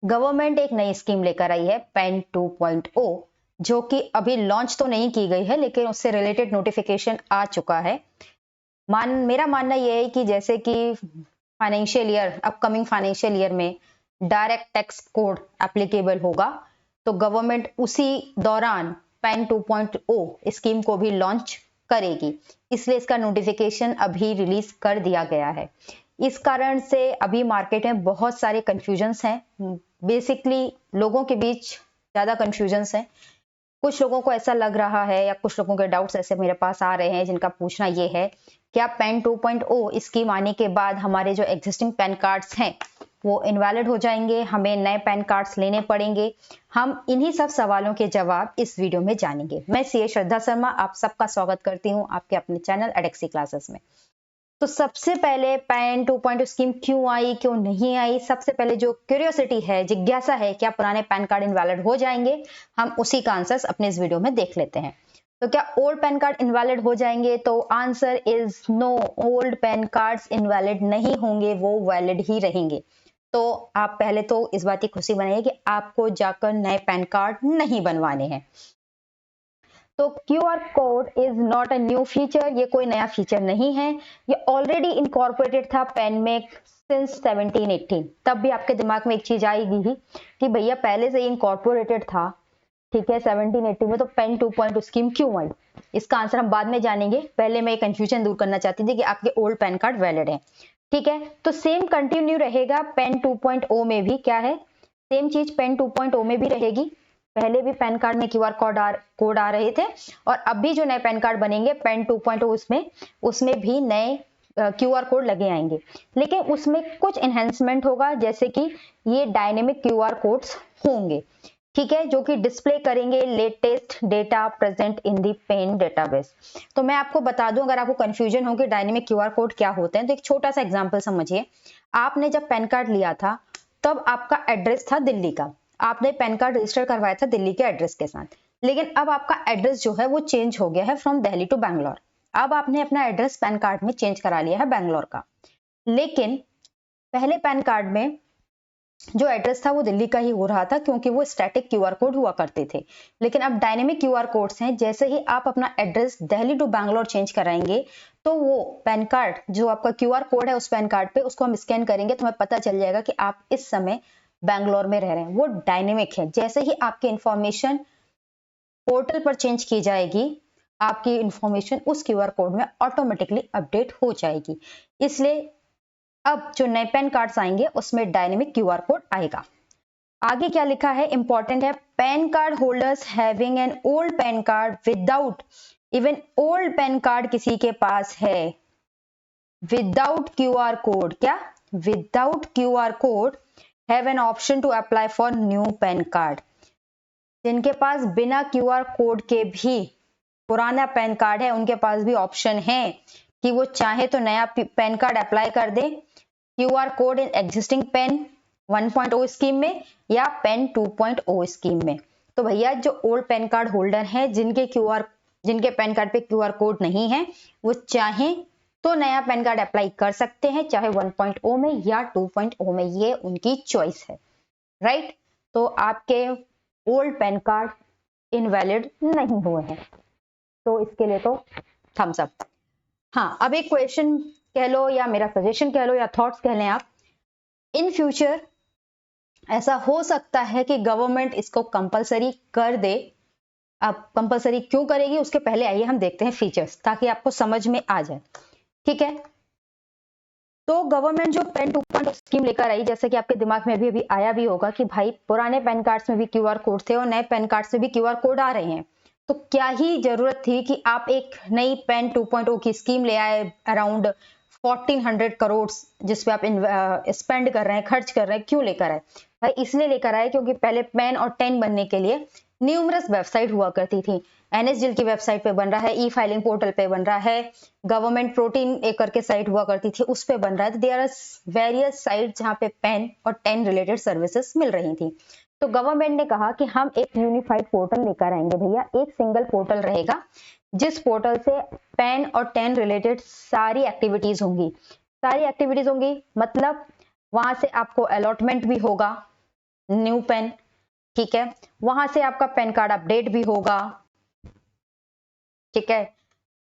Government एक नई scheme लेकर आई है पैन 2.0, जो कि अभी लॉन्च तो नहीं की गई है लेकिन उससे रिलेटेड नोटिफिकेशन आ चुका है। मेरा मानना यह है कि जैसे कि अपकमिंग फाइनेंशियल ईयर में डायरेक्ट टैक्स कोड एप्लीकेबल होगा, तो गवर्नमेंट उसी दौरान पैन 2.0 स्कीम को भी लॉन्च करेगी। इसलिए इसका नोटिफिकेशन अभी रिलीज कर दिया गया है। इस कारण से अभी मार्केट में बहुत सारे कंफ्यूजन्स हैं। बेसिकली लोगों के बीच ज्यादा कंफ्यूजन्स हैं। कुछ लोगों को ऐसा लग रहा है या कुछ लोगों के डाउट्स ऐसे मेरे पास आ रहे हैं जिनका पूछना ये है, क्या पैन 2.0 स्कीम आने के बाद हमारे जो एग्जिस्टिंग पैन कार्ड्स हैं वो इनवैलिड हो जाएंगे, हमें नए पैन कार्ड्स लेने पड़ेंगे? हम इन्हीं सब सवालों के जवाब इस वीडियो में जानेंगे। मैं सीए श्रद्धा शर्मा आप सबका स्वागत करती हूँ आपके अपने चैनल एडेक्सी क्लासेस में। तो सबसे पहले पैन 2.0 स्कीम क्यों आई, क्यों नहीं आई? सबसे पहले जो क्यूरियोसिटी है, जिज्ञासा है, क्या पुराने पैन कार्ड इनवैलिड हो जाएंगे, हम उसी का आंसर अपने इस वीडियो में देख लेते हैं। तो क्या ओल्ड पैन कार्ड इनवैलिड हो जाएंगे? तो answer is no, old PAN cards invalid नहीं होंगे, वो वैलिड ही रहेंगे। तो आप पहले तो इस बात की खुशी बनाइए कि आपको जाकर नए पैन कार्ड नहीं बनवाने हैं। तो QR code is not a new feature, ये कोई नया फीचर नहीं है, ये ऑलरेडी इनकॉर्पोरेटेड था पैन में सिंस 1718। तब भी आपके दिमाग में एक चीज आएगी ही कि भैया पहले से इनकॉर्पोरेटेड था, ठीक है, 1780 में, तो पैन 2.0 स्कीम क्यों आई? इसका आंसर हम बाद में जानेंगे। पहले मैं कंफ्यूजन दूर करना चाहती थी कि आपके ओल्ड पैन कार्ड वैलिड है, ठीक है। तो सेम कंटिन्यू रहेगा पैन 2.0 में भी। क्या है? सेम चीज पैन 2.0 में भी रहेगी। पहले भी पैन कार्ड में QR कोड आ रहे थे और अब भी जो नए पैन कार्ड बनेंगे पैन 2.0 उसमें भी नए QR कोड लगे आएंगे, लेकिन उसमें कुछ एनहेंसमेंट होगा, जैसे कि ये डायनेमिक QR कोड्स होंगे, ठीक है, जो कि डिस्प्ले करेंगे latest data present in the PAN database. तो मैं आपको बता दूं, अगर आपको कंफ्यूजन हो कि डायनेमिक QR कोड क्या होते हैं, तो एक छोटा सा एग्जांपल समझिए। आपने जब पैन कार्ड लिया था तब आपका एड्रेस था दिल्ली का, आपने पैन कार्ड रजिस्टर करवाया था दिल्ली के एड्रेस के साथ, लेकिन अब आपका एड्रेस जो है वो चेंज हो गया है फ्रॉम दिल्ली टू बैंगलोर। अब आपने अपना एड्रेस पैन कार्ड में चेंज करा लिया है बैंगलोर का, लेकिन पहले पैन कार्ड में जो एड्रेस था वो दिल्ली का ही हो रहा था, क्योंकि वो स्टैटिक QR कोड हुआ करते थे। लेकिन अब डायनेमिक QR कोड्स हैं, जैसे ही आप अपना address Delhi to Bangalore change कराएंगे तो वो पैन कार्ड जो आपका QR कोड है उस पैन कार्ड पे, उसको हम स्कैन करेंगे तो हमें पता चल जाएगा कि आप इस समय बैंगलोर में रह रहे हैं। वो डायनेमिक है। जैसे ही आपकी इंफॉर्मेशन पोर्टल पर चेंज की जाएगी, आपकी इंफॉर्मेशन उस QR कोड में ऑटोमेटिकली अपडेट हो जाएगी। इसलिए अब जो नए पैन कार्ड्स आएंगे उसमें डायनेमिक QR कोड आएगा। आगे क्या लिखा है, इंपॉर्टेंट है, PAN card holders having an old PAN card without, even old PAN card किसी के पास है विदाउट QR कोड, क्या without QR code, have an option to apply for new PAN card. जिनके पास बिना QR कोड के भी पुराना पैन कार्ड है, उनके पास भी ऑप्शन है कि वो चाहे तो नया पैन कार्ड अप्लाई कर दे QR code in existing pan 1.0 scheme में या पैन 2.0 स्कीम में। तो भैया जो ओल्ड पैन कार्ड होल्डर हैं, जिनके पैन कार्ड पे QR कोड नहीं है, वो चाहे तो नया पैन कार्ड अप्लाई कर सकते हैं, चाहे 1.0 में या 2.0 में, ये उनकी चॉइस है, राइट। तो आपके ओल्ड पैन कार्ड इनवैलिड नहीं हुए हैं, तो इसके लिए तो थम्स अप। हाँ, अब एक क्वेश्चन कह लो या मेरा सजेशन कह लो या थॉट्स कह लें आप, इन फ्यूचर ऐसा हो सकता है कि गवर्नमेंट इसको कंपलसरी कर दे। अब कंपलसरी क्यों करेगी, उसके पहले आइए हम देखते हैं फीचर्स, ताकि आपको समझ में आ जाए, ठीक है। तो गवर्नमेंट जो पैन 2.0 स्कीम लेकर आई, जैसे कि आपके दिमाग में अभी आया भी होगा कि भाई पुराने पैन कार्ड्स में भी QR कोड थे और नए पैन कार्ड्स में भी QR कोड आ रहे हैं, तो क्या ही जरूरत थी कि आप एक नई पैन 2.0 की स्कीम ले आए अराउंड 1400 करोड़, जिसपे आप स्पेंड कर रहे हैं, खर्च कर रहे हैं। क्यों लेकर आए भाई? इसलिए लेकर आए क्योंकि पहले पैन और 10 बनने के लिए न्यूमरस वेबसाइट हुआ करती थी। NSDL की वेबसाइट पे बन रहा है, E-फाइलिंग पोर्टल पे बन रहा है, गवर्नमेंट प्रोटीन एक करके साइट हुआ करती थी, उस पे बन रहा है। देयर आर वेरियस साइट जहाँ पे पैन और 10 रिलेटेड सर्विसेज मिल रही थी। तो गवर्नमेंट ने कहा कि हम एक यूनिफाइड पोर्टल लेकर आएंगे भैया, एक सिंगल पोर्टल रहेगा, जिस पोर्टल से पैन और 10 रिलेटेड सारी एक्टिविटीज होंगी। सारी एक्टिविटीज होंगी मतलब वहां से आपको अलॉटमेंट भी होगा, न्यू पेन, ठीक है। वहां से आपका पैन कार्ड अपडेट भी होगा, ठीक है।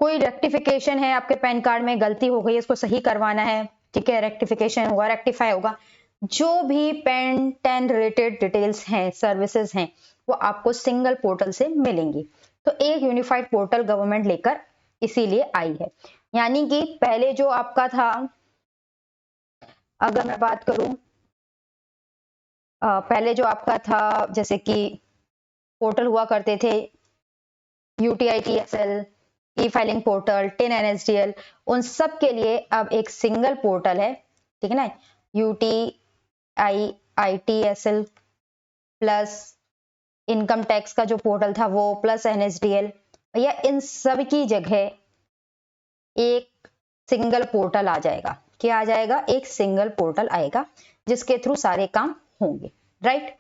कोई रेक्टिफिकेशन है, आपके पैन कार्ड में गलती हो गई, इसको सही करवाना है, ठीक है, रेक्टिफिकेशन होगा, रेक्टिफाई होगा। जो भी पेन 10 रिलेटेड डिटेल्स हैं, सर्विसेज हैं, वो आपको सिंगल पोर्टल से मिलेंगी। तो एक यूनिफाइड पोर्टल गवर्नमेंट लेकर इसीलिए आई है। यानी कि पहले जो आपका था, अगर मैं बात करूं, पहले जो आपका था, जैसे कि पोर्टल हुआ करते थे UTITSL, ई फाइलिंग पोर्टल, टिन NSDL, उन सब के लिए अब एक सिंगल पोर्टल है, ठीक है ना। UTITSL प्लस इनकम टैक्स का जो पोर्टल था वो, प्लस NSDL, या इन सब की जगह एक सिंगल पोर्टल आ जाएगा। क्या आ जाएगा? एक सिंगल पोर्टल आएगा जिसके थ्रू सारे काम होंगे, राइट।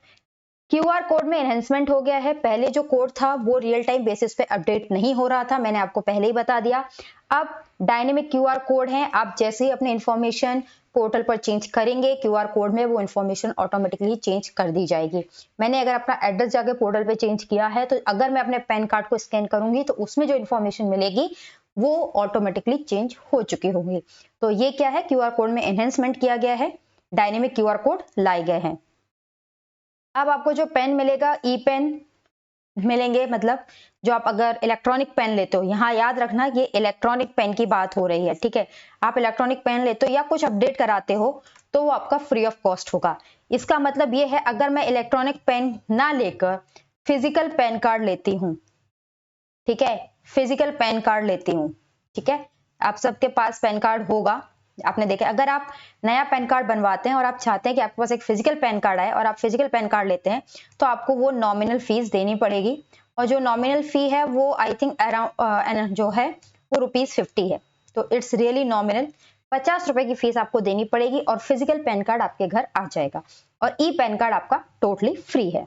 QR कोड में एनहेंसमेंट हो गया है। पहले जो कोड था वो रियल टाइम बेसिस पे अपडेट नहीं हो रहा था, मैंने आपको पहले ही बता दिया। अब डायनेमिक QR कोड है, आप जैसे ही अपने इंफॉर्मेशन पोर्टल पर चेंज करेंगे QR कोड में, वो इंफॉर्मेशन ऑटोमेटिकली चेंज कर दी जाएगी। मैंने अगर अपना एड्रेस जाके पोर्टल पे चेंज किया है, तो अगर मैं अपने पैन कार्ड को स्कैन करूंगी तो उसमें जो इंफॉर्मेशन मिलेगी वो ऑटोमेटिकली चेंज हो चुकी होंगी। तो ये क्या है? QR कोड में एनहेंसमेंट किया गया है, डायनेमिक QR कोड लाए गए हैं। अब आपको जो पेन मिलेगा, ई पेन मिलेंगे, मतलब जो आप अगर इलेक्ट्रॉनिक पेन लेते हो, यहाँ याद रखना ये इलेक्ट्रॉनिक पेन की बात हो रही है, ठीक है। आप इलेक्ट्रॉनिक पेन लेते हो या कुछ अपडेट कराते हो तो वो आपका फ्री ऑफ कॉस्ट होगा। इसका मतलब ये है, अगर मैं इलेक्ट्रॉनिक पेन ना लेकर फिजिकल पेन कार्ड लेती हूँ, ठीक है, फिजिकल पेन कार्ड लेती हूँ, ठीक है, आप सबके पास पेन कार्ड होगा, आपने देखा। अगर आप नया पैन कार्ड बनवाते हैं और आप चाहते हैं कि आपके पास एक फिजिकल पैन कार्ड आए और आप फिजिकल पैन कार्ड लेते हैं, तो आपको वो नॉमिनल फीस देनी पड़ेगी। और जो नॉमिनल फी है वो आई थिंक अराउंड जो है वो ₹50 है। तो इट्स रियली नॉमिनल, 50 रुपए की फीस आपको देनी पड़ेगी और फिजिकल पैन कार्ड आपके घर आ जाएगा। और ई पैन कार्ड आपका टोटली फ्री है।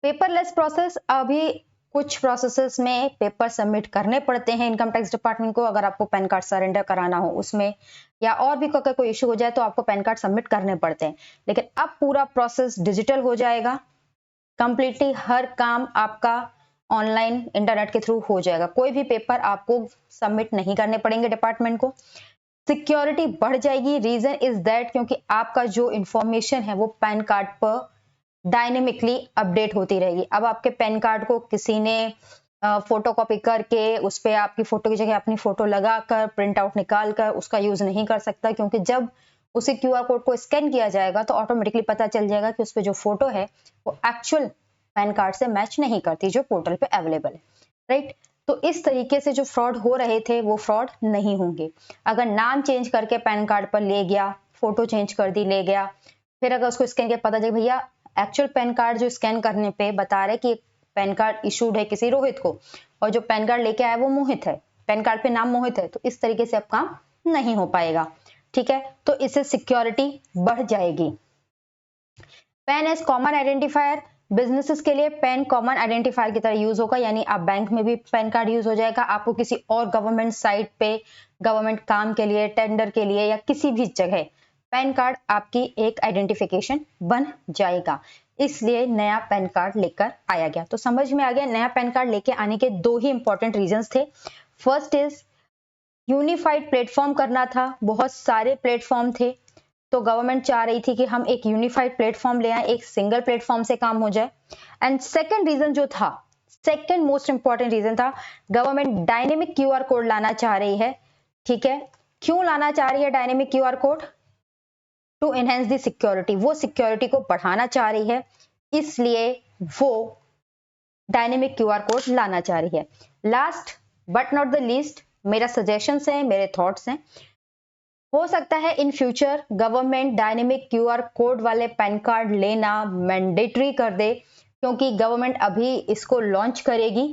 पेपरलेस प्रोसेस, अभी कुछ प्रोसेसेस में पेपर सबमिट करने पड़ते हैं इनकम टैक्स डिपार्टमेंट को, अगर आपको पैन कार्ड सरेंडर कराना हो उसमें, या और भी अगर कोई इशू हो जाए तो आपको पैन कार्ड सबमिट करने पड़ते हैं। लेकिन अब पूरा प्रोसेस डिजिटल हो जाएगा, कंप्लीटली हर काम आपका ऑनलाइन इंटरनेट के थ्रू हो जाएगा, कोई भी पेपर आपको सबमिट नहीं करने पड़ेंगे डिपार्टमेंट को। सिक्योरिटी बढ़ जाएगी, रीजन इज दैट क्योंकि आपका जो इंफॉर्मेशन है वो पैन कार्ड पर डायनेमिकली अपडेट होती रहेगी। अब आपके पैन कार्ड को किसी ने फोटोकॉपी करके उस पर आपकी फोटो की जगह अपनी फोटो लगाकर प्रिंट आउट निकाल कर उसका यूज नहीं कर सकता, क्योंकि जब उसी QR कोड को स्कैन किया जाएगा तो ऑटोमेटिकली पता चल जाएगा कि उस पर जो फोटो है वो एक्चुअल पैन कार्ड से मैच नहीं करती जो पोर्टल पे अवेलेबल है, राइट। तो इस तरीके से जो फ्रॉड हो रहे थे वो फ्रॉड नहीं होंगे। अगर नाम चेंज करके पैन कार्ड पर ले गया, फोटो चेंज कर दी ले गया, फिर अगर उसको स्कैन के पता चले भैया एक्चुअल पैन कार्ड जो स्कैन करने पे बता रहे कि पैन कार्ड इशूड है किसी रोहित को और जो पैन कार्ड लेके आया वो मोहित है, पैन कार्ड पे नाम मोहित है, तो इस तरीके से अब काम नहीं हो पाएगा, ठीक है। तो इससे सिक्योरिटी बढ़ जाएगी। PAN as common identifier, businesses के लिए पैन कॉमन आइडेंटिफायर की तरह यूज होगा, यानी आप बैंक में भी पैन कार्ड यूज हो जाएगा, आपको किसी और गवर्नमेंट साइट पे गवर्नमेंट काम के लिए, टेंडर के लिए या किसी भी जगह पैन कार्ड आपकी एक आइडेंटिफिकेशन बन जाएगा। इसलिए नया पैन कार्ड लेकर आया गया। तो समझ में आ गया, नया पैन कार्ड लेके आने के दो ही इंपॉर्टेंट रीजंस थे। फर्स्ट इज यूनिफाइड प्लेटफॉर्म करना था, बहुत सारे प्लेटफॉर्म थे, तो गवर्नमेंट चाह रही थी कि हम एक यूनिफाइड प्लेटफॉर्म ले आए, एक सिंगल प्लेटफॉर्म से काम हो जाए। एंड सेकंड रीजन जो था, सेकंड मोस्ट इंपॉर्टेंट रीजन था, गवर्नमेंट डायनेमिक QR कोड लाना चाह रही है, ठीक है। क्यों लाना चाह रही है dynamic QR code? To enhance the security, वो सिक्योरिटी को बढ़ाना चाह रही है, इसलिए वो डायनेमिक QR कोड लाना चाह रही है। Last but not the least, मेरा सजेशंस है, मेरे थॉट्स हैं, हो सकता है in future government dynamic QR code वाले पैन कार्ड लेना मैंडेटरी कर दे, क्योंकि गवर्नमेंट अभी इसको लॉन्च करेगी,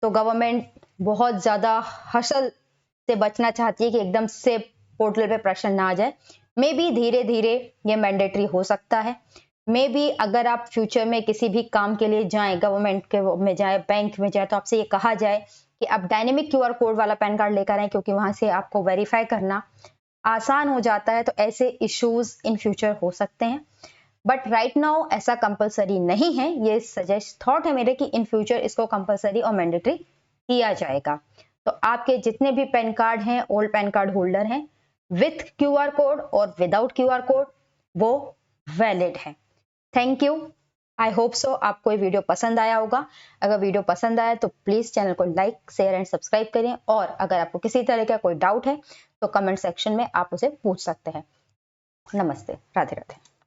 तो गवर्नमेंट बहुत ज्यादा हसल से बचना चाहती है कि एकदम से पोर्टल पे प्रेशर ना आ जाए। मे बी धीरे धीरे ये मैंडेटरी हो सकता है। मे बी अगर आप फ्यूचर में किसी भी काम के लिए जाएं, गवर्नमेंट के में जाए, बैंक में जाए, तो आपसे ये कहा जाए कि आप डायनेमिक QR कोड वाला पैन कार्ड लेकर आए, क्योंकि वहां से आपको वेरीफाई करना आसान हो जाता है। तो ऐसे इश्यूज इन फ्यूचर हो सकते हैं। बट राइट नाउ ऐसा कंपलसरी नहीं है, ये सजेस्ट थॉट है मेरे कि इन फ्यूचर इसको कंपलसरी और मैंडेटरी किया जाएगा। तो आपके जितने भी पैन कार्ड हैं, ओल्ड पैन कार्ड होल्डर हैं, विथ क्यूआर कोड और विदाउट क्यूआर कोड, वो वैलिड है। Thank you. I hope so आपको ये वीडियो पसंद आया होगा। अगर वीडियो पसंद आया तो प्लीज चैनल को लाइक, शेयर एंड सब्सक्राइब करें, और अगर आपको किसी तरह का कोई डाउट है तो कमेंट सेक्शन में आप उसे पूछ सकते हैं। नमस्ते, राधे राधे।